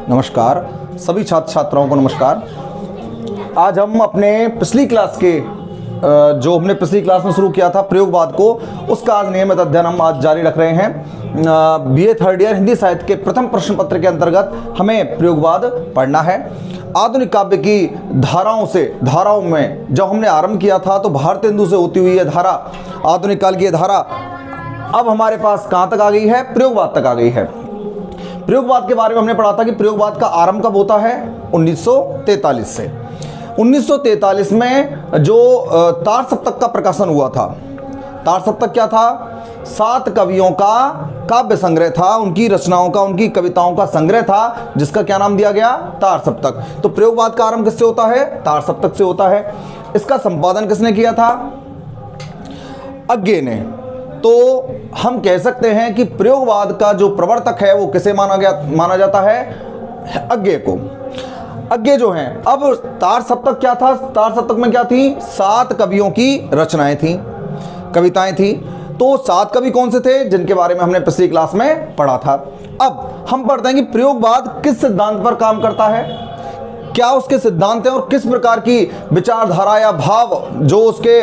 नमस्कार सभी छात्र छात्राओं को नमस्कार। आज हम अपने पिछली क्लास के जो हमने पिछली क्लास में शुरू किया था प्रयोगवाद को, उसका आज नियमित अध्ययन हम आज जारी रख रहे हैं। बीए थर्ड ईयर हिंदी साहित्य के प्रथम प्रश्न पत्र के अंतर्गत हमें प्रयोगवाद पढ़ना है। आधुनिक काव्य की धाराओं में जब हमने आरंभ किया था तो भारतेंदु से होती हुई यह धारा, आधुनिक काल की यह धारा अब हमारे पास कहाँ तक आ गई है? प्रयोगवाद तक आ गई है। प्रयोगवाद के बारे में हमने पढ़ा था कि प्रयोगवाद का आरंभ कब होता है? 1943 से। 1943 में जो तार सप्तक का प्रकाशन हुआ था। तार सप्तक क्या था? 7 कवियों का काव्य संग्रह था, उनकी रचनाओं का, उनकी कविताओं का संग्रह था, जिसका क्या नाम दिया गया? तार सप्तक। तो प्रयोगवाद का आरंभ किससे होता है? तार सप्तक से होता है। इसका संपादन किसने किया था? अज्ञे ने। तो हम कह सकते हैं कि प्रयोगवाद का जो प्रवर्तक है वो किसे माना जाता है? अज्ञे को। अज्ञे जो हैं, अब तार सप्तक क्या था? तार सप्तक में क्या थी? 7 कवियों की रचनाएं थी, कविताएं थी। तो 7 कवि कौन से थे जिनके बारे में हमने पिछली क्लास में पढ़ा था। अब हम पढ़ते हैं कि प्रयोगवाद किस सिद्धांत पर काम करता है, क्या उसके सिद्धांत हैं और किस प्रकार की विचारधारा या भाव जो उसके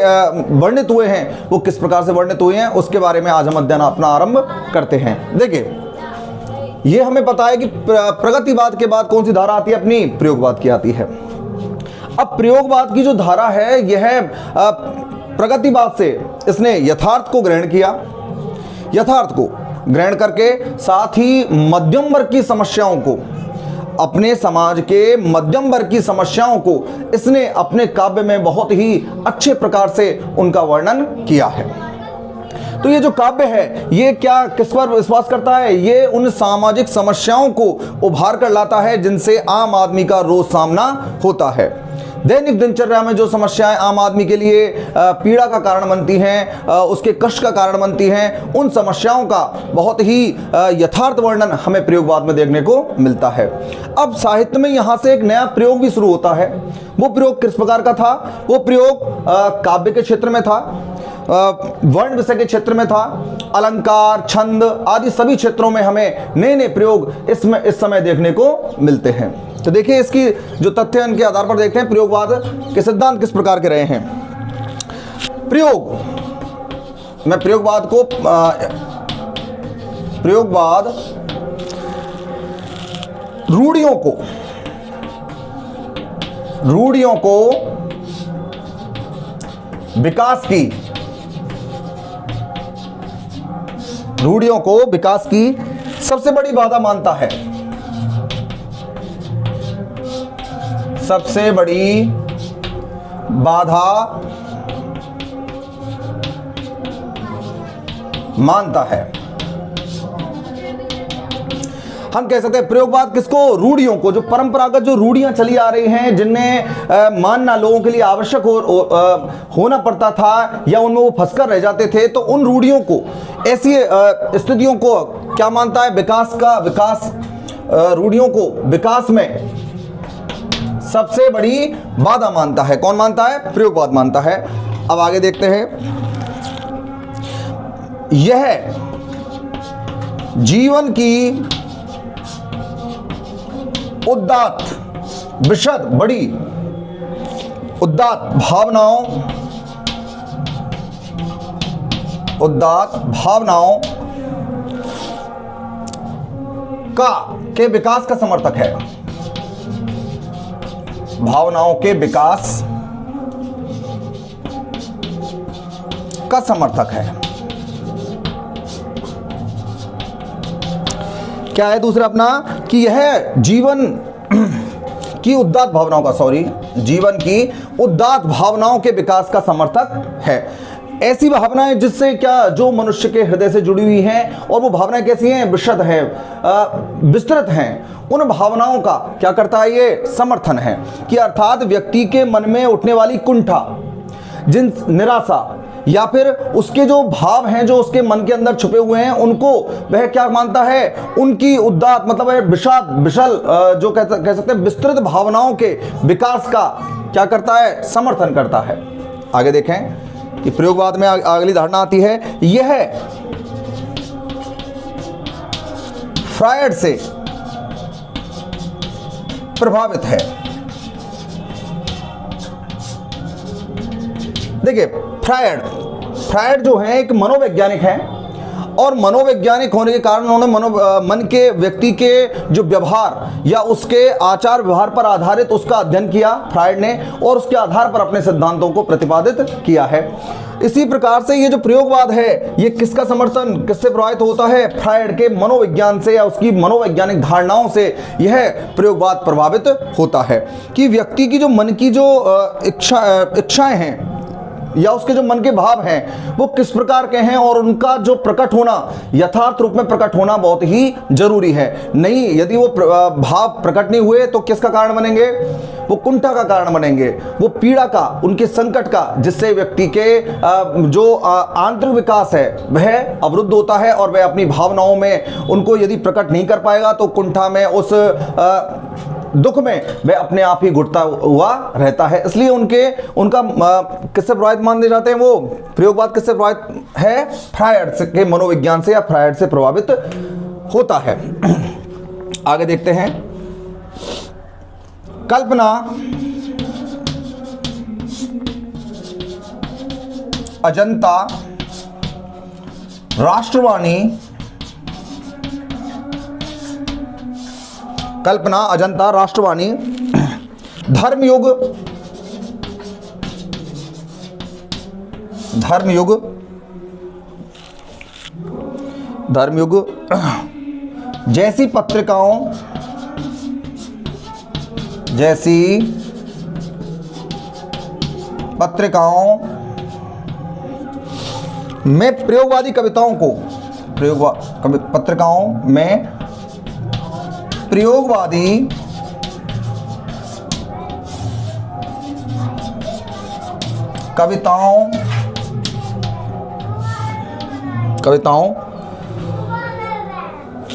वर्णित हुए हैं वो किस प्रकार से वर्णित हुए हैं, उसके बारे में आज हम अध्ययन अपना आरंभ करते हैं। देखिए, ये हमें पता है कि प्रगतिवाद के बाद कौन सी धारा आती है? अपनी प्रयोगवाद की आती है। अब प्रयोगवाद की जो धारा है यह प्रगतिवाद से इसने यथार्थ को ग्रहण किया, यथार्थ को ग्रहण करके साथ ही मध्यम वर्ग की समस्याओं को, अपने समाज के मध्यम वर्ग की समस्याओं को इसने अपने काव्य में बहुत ही अच्छे प्रकार से उनका वर्णन किया है। तो ये जो काव्य है ये क्या किस पर विश्वास करता है? ये उन सामाजिक समस्याओं को उभार कर लाता है जिनसे आम आदमी का रोज सामना होता है। दैनिक दिनचर्या में जो समस्याएं आम आदमी के लिए पीड़ा का कारण बनती हैं, उसके कष्ट का कारण बनती हैं, उन समस्याओं का बहुत ही यथार्थ वर्णन हमें प्रयोगवाद में देखने को मिलता है। अब साहित्य में यहाँ से एक नया प्रयोग भी शुरू होता है। वो प्रयोग किस प्रकार का था? वो प्रयोग काव्य के क्षेत्र में था, वर्ण विषय के क्षेत्र में था, अलंकार, छंद आदि सभी क्षेत्रों में हमें नए नए प्रयोग इस समय देखने को मिलते हैं। तो देखिए, इसकी जो तथ्य हैं उनके आधार पर देखते हैं प्रयोगवाद के सिद्धांत किस प्रकार के रहे हैं। मैं प्रयोगवाद रूढ़ियों को विकास की सबसे बड़ी बाधा मानता है। सबसे बड़ी बाधा मानता है। हम कह सकते हैं प्रयोगवाद किसको? रूढ़ियों को, जो परंपरागत जो रूढ़ियां चली आ रही हैं, जिन्हें मानना लोगों के लिए आवश्यक होना पड़ता था या उनमें वो फंसकर रह जाते थे, तो उन रूढ़ियों को, ऐसी स्थितियों को क्या मानता है? रूढ़ियों को विकास में सबसे बड़ी बाधा मानता है। कौन मानता है? प्रयोगवाद मानता है। अब आगे देखते हैं। यह जीवन की उदात्त विशद बड़ी उदात्त भावनाओं के विकास का समर्थक है। भावनाओं के विकास का समर्थक है। क्या है दूसरा अपना? कि यह जीवन की उदात्त भावनाओं के विकास का समर्थक है। ऐसी भावनाएं जिससे क्या, जो मनुष्य के हृदय से जुड़ी हुई हैं, और वो भावनाएं कैसी हैं? विशद है, विस्तृत हैं। उन भावनाओं का क्या करता है? ये समर्थन है कि अर्थात व्यक्ति के मन में उठने वाली कुंठा, जिन निराशा या फिर उसके जो भाव हैं जो उसके मन के अंदर छुपे हुए हैं, उनको वह क्या मानता है? उनकी उदात्त मतलब है विशाल जो कह सकते हैं विस्तृत भावनाओं के विकास का क्या करता है? समर्थन करता है। आगे देखें कि प्रयोगवाद में अगली धारणा आती है, यह फ्रायड से प्रभावित है। देखिए फ्रायड जो है एक मनोवैज्ञानिक है, और मनोवैज्ञानिक होने के कारण उन्होंने मन के व्यक्ति के जो व्यवहार या उसके आचार व्यवहार पर आधारित उसका अध्ययन किया फ्रायड ने, और उसके आधार पर अपने सिद्धांतों को प्रतिपादित किया है। इसी प्रकार से ये जो प्रयोगवाद है ये किसका समर्थन, किससे प्रभावित होता है? फ्रायड के मनोविज्ञान से या उसकी मनोवैज्ञानिक धारणाओं से यह प्रयोगवाद प्रभावित होता है कि व्यक्ति की जो मन की जो इच्छाएं हैं या उसके जो मन के भाव हैं वो किस प्रकार के हैं, और उनका जो प्रकट होना, यथार्थ रूप में प्रकट होना बहुत ही जरूरी है। नहीं, यदि वो भाव प्रकट नहीं हुए तो किसका कारण बनेंगे? वो कुंठा का कारण बनेंगे, वो पीड़ा का, उनके संकट का, जिससे व्यक्ति के जो आंतरिक विकास है वह अवरुद्ध होता है, और वह अपनी भावनाओं में उनको यदि प्रकट नहीं कर पाएगा तो कुंठा में, उस दुख में वह अपने आप ही घुटता हुआ रहता है। इसलिए उनका किससे प्रभावित माने जाते हैं? वो प्रयोगवाद किससे प्रभावित है? फ्रायड के मनोविज्ञान से या फ्रायड से प्रभावित होता है। आगे देखते हैं। कल्पना अजंता राष्ट्रवाणी, कल्पना अजंता राष्ट्रवाणी, धर्मयुग जैसी पत्रिकाओं में प्रयोगवादी कविताओं को, पत्रिकाओं में प्रयोगवादी कविताओं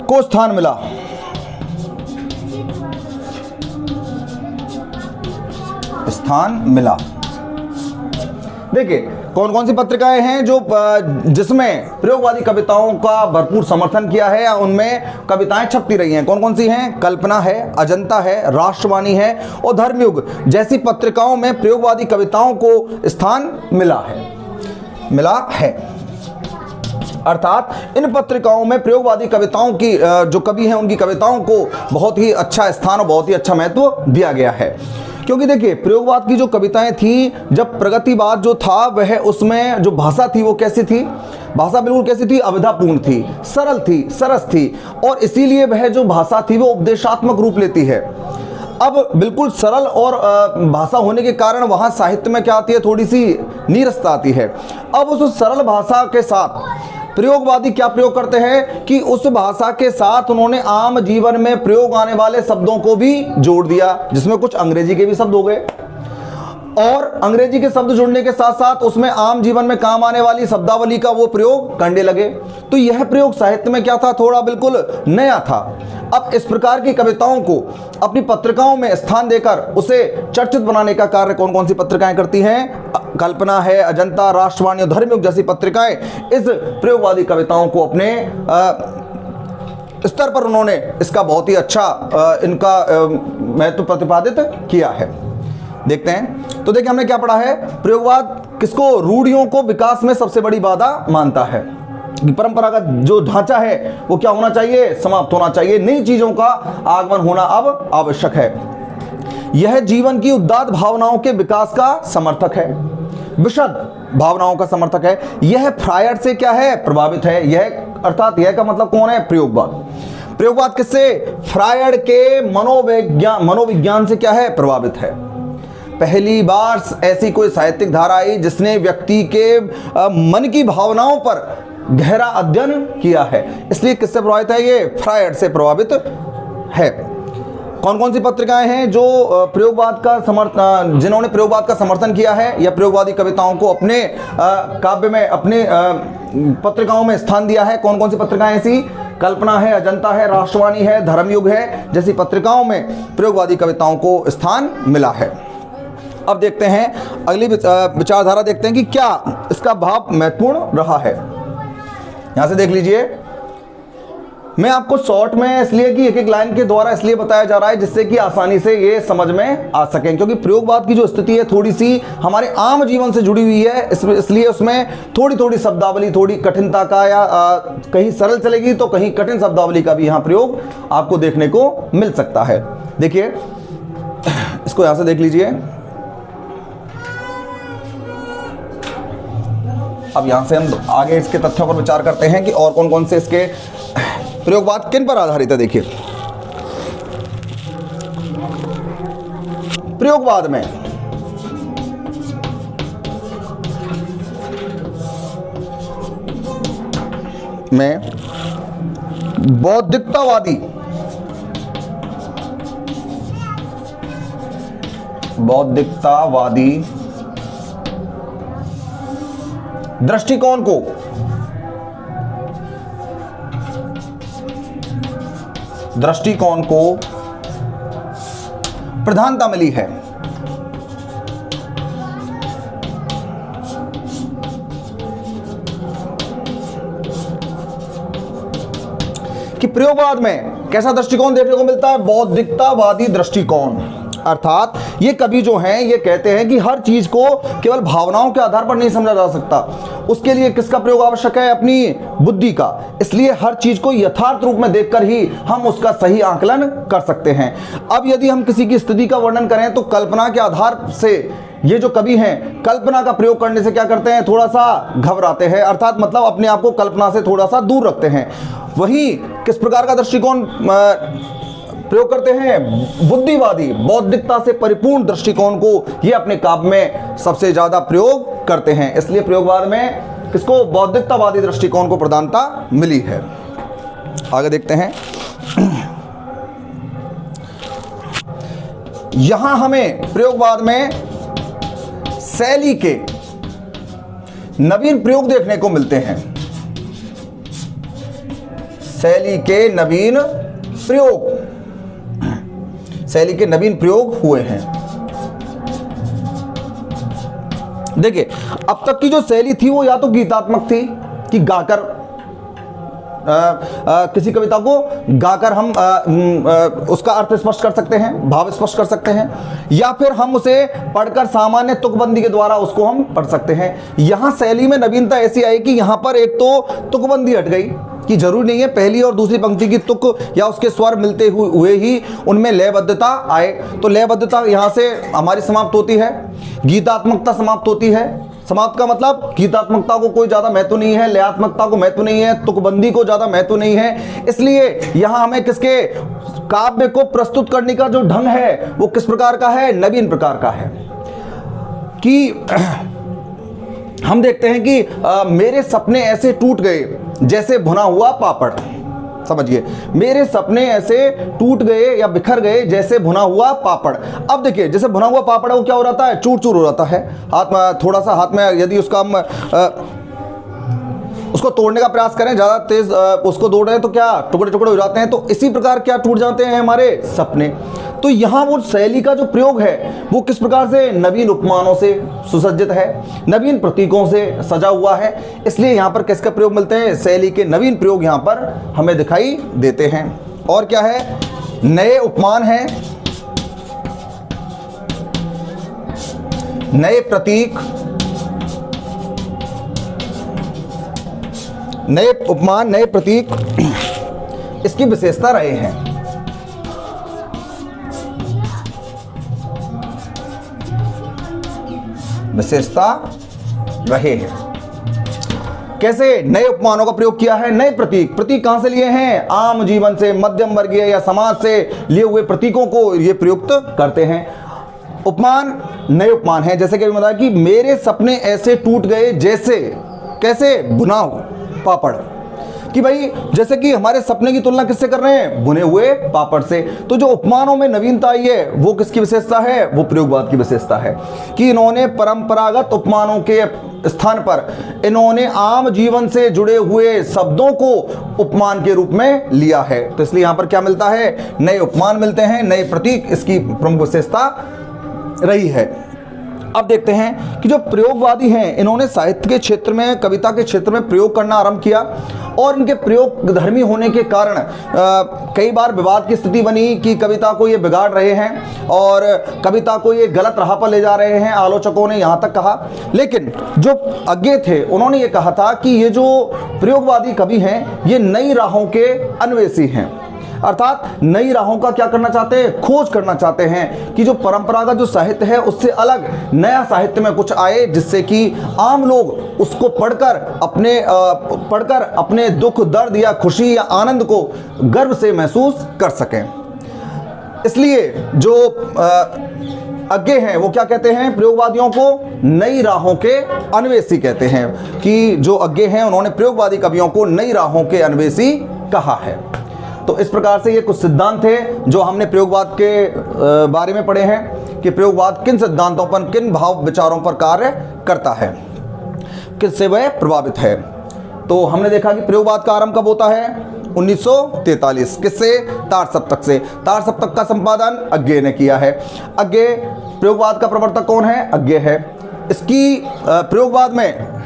को स्थान मिला। देखिए कौन कौन सी पत्रिकाएं हैं जो जिसमें प्रयोगवादी कविताओं का भरपूर समर्थन किया है या उनमें कविताएं छपती रही हैं। कौन कौन सी हैं? कल्पना है, अजंता है, राष्ट्रवाणी है और धर्मयुग जैसी पत्रिकाओं में प्रयोगवादी कविताओं को स्थान मिला है। अर्थात इन पत्रिकाओं में प्रयोगवादी कविताओं की जो कवि हैं उनकी कविताओं को बहुत ही अच्छा स्थान और बहुत ही अच्छा महत्व दिया गया है। क्योंकि देखिए प्रयोगवाद की जो कविताएं थी, जब प्रगतिवाद जो था वह उसमें जो भाषा थी वो कैसी थी? भाषा बिल्कुल कैसी थी? अविधापूर्ण थी, सरल थी, सरस थी, और इसीलिए वह जो भाषा थी वो उपदेशात्मक रूप लेती है। अब बिल्कुल सरल और भाषा होने के कारण वहाँ साहित्य में क्या आती है? थोड़ी सी नीरसता आती है। अब उस सरल भाषा के साथ प्रयोगवादी क्या प्रयोग करते हैं कि उस भाषा के साथ उन्होंने आम जीवन में प्रयोग आने वाले शब्दों को भी जोड़ दिया, जिसमें कुछ अंग्रेजी के भी शब्द हो गए, और अंग्रेजी के शब्द जुड़ने के साथ साथ उसमें आम जीवन में काम आने वाली शब्दावली का वो प्रयोग करने लगे। तो यह प्रयोग साहित्य में क्या था? थोड़ा बिल्कुल नया था। अब इस प्रकार की कविताओं को अपनी पत्रिकाओं में स्थान देकर उसे चर्चित बनाने का कार्य कौन कौन सी पत्रिकाएं करती हैं? कल्पना है, अजंता, राष्ट्रवाणी और धर्मयुग जैसी पत्रिकाएं इस प्रयोगवादी कविताओं को अपने स्तर पर उन्होंने इसका बहुत ही अच्छा इनका महत्व प्रतिपादित किया है। देखते हैं। तो देखिए हमने क्या पढ़ा है? प्रयोगवाद किसको? रूढ़ियों को विकास में सबसे बड़ी बाधा मानता है। परंपरागत जो ढांचा है वो क्या होना चाहिए? समाप्त होना चाहिए। नई चीजों का आगमन होना अब आवश्यक है। यह जीवन की उदात्त भावनाओं के विकास का समर्थक है, विशद भावनाओं का समर्थक है। यह फ्रायड से क्या है? प्रभावित है। यह अर्थात यह का मतलब कौन है? प्रयोगवाद। प्रयोगवाद किससे? फ्रायड के मनोविज्ञान से क्या है? प्रभावित है। पहली बार ऐसी कोई साहित्यिक धारा आई जिसने व्यक्ति के मन की भावनाओं पर गहरा अध्ययन किया है। इसलिए किससे प्रभावित है? ये फ्रायड से प्रभावित है। कौन कौन सी पत्रिकाएं हैं जो प्रयोगवाद का जिन्होंने प्रयोगवाद का समर्थन किया है या प्रयोगवादी कविताओं को अपने काव्य में, अपने पत्रिकाओं में स्थान दिया है? कौन कौन सी पत्रिकाएं ऐसी? कल्पना है, अजंता है, राष्ट्रवाणी है, धर्मयुग है जैसी पत्रिकाओं में प्रयोगवादी कविताओं को स्थान मिला है। अब देखते हैं अगली विचारधारा, देखते हैं कि क्या इसका भाव महत्वपूर्ण रहा है। यहां से देख लीजिए, मैं आपको शॉर्ट में इसलिए कि एक एक लाइन के द्वारा इसलिए बताया जा रहा है जिससे कि आसानी से ये समझ में आ सके, क्योंकि प्रयोगवाद की जो स्थिति है थोड़ी सी हमारे आम जीवन से जुड़ी हुई है, इसलिए उसमें थोड़ी थोड़ी शब्दावली, थोड़ी कठिनता का या कहीं सरल चलेगी तो कहीं कठिन शब्दावली का भी यहाँ प्रयोग आपको देखने को मिल सकता है। देखिए इसको यहां से देख लीजिए। अब यहां से हम आगे इसके तथ्यों पर विचार करते हैं कि और कौन कौन से इसके प्रयोगवाद किन पर आधारित है। देखिए प्रयोगवाद में बौद्धिकतावादी दृष्टिकोण को प्रधानता मिली है। कि प्रयोगवाद में कैसा दृष्टिकोण देखने को मिलता है? बौद्धिकतावादी दृष्टिकोण। अर्थात ये कवि जो हैं ये कहते हैं कि हर चीज को केवल भावनाओं के आधार पर नहीं समझा जा सकता, उसके लिए किसका प्रयोग आवश्यक है? अपनी बुद्धि का। इसलिए हर चीज को यथार्थ रूप में देखकर ही हम उसका सही आकलन कर सकते हैं। अब यदि हम किसी की स्थिति का वर्णन करें तो कल्पना के आधार से ये जो कवि हैं कल्पना का प्रयोग करने से क्या करते हैं? थोड़ा सा घबराते हैं, अर्थात मतलब अपने आप को कल्पना से थोड़ा सा दूर रखते हैं। वही किस प्रकार का दृष्टिकोण प्रयोग करते हैं? बुद्धिवादी, बौद्धिकता से परिपूर्ण दृष्टिकोण को ये अपने काव्य में सबसे ज्यादा प्रयोग करते हैं। इसलिए प्रयोगवाद में किसको? बौद्धिकतावादी दृष्टिकोण को प्रधानता मिली है। आगे देखते हैं। यहां हमें प्रयोगवाद में शैली के नवीन प्रयोग देखने को मिलते हैं। शैली के नवीन प्रयोग हुए हैं। देखिए अब तक की जो शैली थी वो या तो गीतात्मक थी कि गाकर किसी कविता को गाकर हम उसका अर्थ स्पष्ट कर सकते हैं, भाव स्पष्ट कर सकते हैं, या फिर हम उसे पढ़कर सामान्य तुकबंदी के द्वारा उसको हम पढ़ सकते हैं। यहां शैली में नवीनता ऐसी आई कि यहां पर एक तो तुकबंदी हट गई कि जरूरी नहीं है पहली और दूसरी पंक्ति की तुक या उसके स्वर मिलते हुए ही उनमें लयबद्धता आए, तो लयबद्धता यहां से हमारी समाप्त होती है, गीतात्मकता समाप्त होती है। समाप्त का मतलब गीतात्मकता को कोई ज्यादा महत्व नहीं है, लयात्मकता को महत्व नहीं है, तुकबंदी को ज्यादा महत्व नहीं है। इसलिए यहां हमें किसके काव्य को प्रस्तुत करने का जो ढंग है वो किस प्रकार का है? नवीन प्रकार का है। कि हम देखते हैं कि मेरे सपने ऐसे टूट गए जैसे भुना हुआ पापड़। समझिए, मेरे सपने ऐसे टूट गए या बिखर गए जैसे भुना हुआ पापड़। अब देखिए जैसे भुना हुआ पापड़ है वो क्या हो जाता है? चूर चूर हो जाता है। हाथ में थोड़ा सा, हाथ में यदि उसका हम उसको तोड़ने का प्रयास करें, ज्यादा तेज उसको तोड़ रहे हैं तो क्या टुकड़े टुकड़े हो जाते हैं। तो इसी प्रकार क्या टूट जाते हैं हमारे सपने। तो यहाँ वो शैली का जो प्रयोग है वो किस प्रकार से? नवीन उपमानों से सुसज्जित है, नवीन प्रतीकों से सजा हुआ है। इसलिए यहाँ पर किसका प्रयोग मिलते हैं? शैली के नवीन प्रयोग यहाँ पर हमें दिखाई देते हैं। और क्या है? नए उपमान हैं, नए प्रतीक, नए उपमान, नए प्रतीक इसकी विशेषता रहे हैं। विशेषता रहे हैं। कैसे? नए उपमानों का प्रयोग किया है, नए प्रतीक। प्रतीक कहां से लिए हैं? आम जीवन से, मध्यम वर्गीय या समाज से लिए हुए प्रतीकों को ये प्रयुक्त करते हैं। उपमान नए उपमान है, जैसे कि बताया कि मेरे सपने ऐसे टूट गए जैसे, कैसे? भुना हुआ पापड़। कि भाई जैसे कि हमारे सपने की तुलना किससे कर रहे हैं? भुने हुए पापड़ से। तो जो उपमानों में नवीनता आई है वो किसकी विशेषता है? वो प्रयोगवाद की विशेषता है कि इन्होंने परंपरागत उपमानों के स्थान पर इन्होंने आम जीवन से जुड़े हुए शब्दों को उपमान के रूप में लिया है। तो इसलिए यहां पर क्या मिलता है? नए उपमान मिलते हैं, नए प्रतीक इसकी प्रमुख विशेषता रही है। अब देखते हैं कि जो प्रयोगवादी हैं इन्होंने साहित्य के क्षेत्र में, कविता के क्षेत्र में प्रयोग करना आरंभ किया और इनके प्रयोग धर्मी होने के कारण कई बार विवाद की स्थिति बनी कि कविता को ये बिगाड़ रहे हैं और कविता को ये गलत राह पर ले जा रहे हैं, आलोचकों ने यहाँ तक कहा। लेकिन जो अज्ञे थे उन्होंने ये कहा था कि ये जो प्रयोगवादी कवि हैं ये नई राहों के अन्वेषी हैं, अर्थात नई राहों का क्या करना चाहते हैं, खोज करना चाहते हैं कि जो परंपरागत जो साहित्य है उससे अलग नया साहित्य में कुछ आए जिससे कि आम लोग उसको पढ़कर अपने दुख, दर्द या खुशी या आनंद को गर्व से महसूस कर सकें। इसलिए जो अज्ञे हैं वो क्या कहते हैं, प्रयोगवादियों को नई राहों के अन्वेषी कहते हैं, कि जो अज्ञे हैं उन्होंने प्रयोगवादी कवियों को नई राहों के अन्वेषी कहा है। तो इस प्रकार से ये कुछ सिद्धांत थे जो हमने प्रयोगवाद के बारे में पढ़े हैं कि प्रयोगवाद किन सिद्धांतों पर, किन भाव विचारों पर कार्य करता है, किससे वह प्रभावित है। तो हमने देखा कि प्रयोगवाद का आरंभ कब होता है, 1943। किससे, तार सप्तक से। तार सप्तक का संपादन अज्ञे ने किया है। अज्ञे, प्रयोगवाद का प्रवर्तक कौन है, अज्ञे है। इसकी प्रयोगवाद में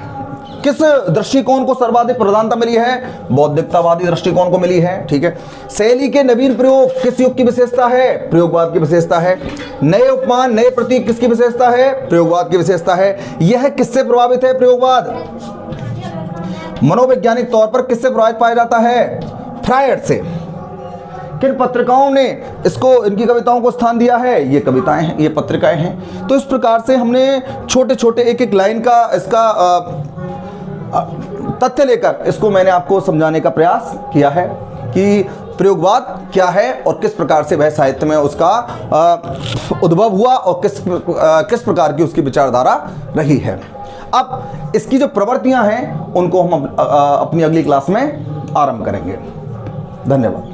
किस दृष्टिकोण को सर्वाधिक प्रधानता मिली है, बौद्धिकतावादी दृष्टिकोण को मिली है। ठीक है। शैली के नवीन प्रयोग किस युग की विशेषता है, प्रयोगवाद की विशेषता है। नए उपमान, नए प्रतीक किसकी विशेषता है, प्रयोगवाद की विशेषता है। यह किससे प्रभावित है, प्रयोगवाद मनोवैज्ञानिक तौर पर किससे प्रभावित पाया जाता है, फ्रायड से। किन पत्रिकाओं ने इसको, इनकी कविताओं को स्थान दिया है, ये कविताएं हैं, ये पत्रिकाएं हैं। तो इस प्रकार से हमने छोटे छोटे एक एक लाइन का इसका तथ्य लेकर इसको मैंने आपको समझाने का प्रयास किया है कि प्रयोगवाद क्या है और किस प्रकार से वह साहित्य में उसका उद्भव हुआ और किस प्रकार की उसकी विचारधारा रही है। अब इसकी जो प्रवृत्तियां हैं उनको हम अपनी अगली क्लास में आरंभ करेंगे। धन्यवाद।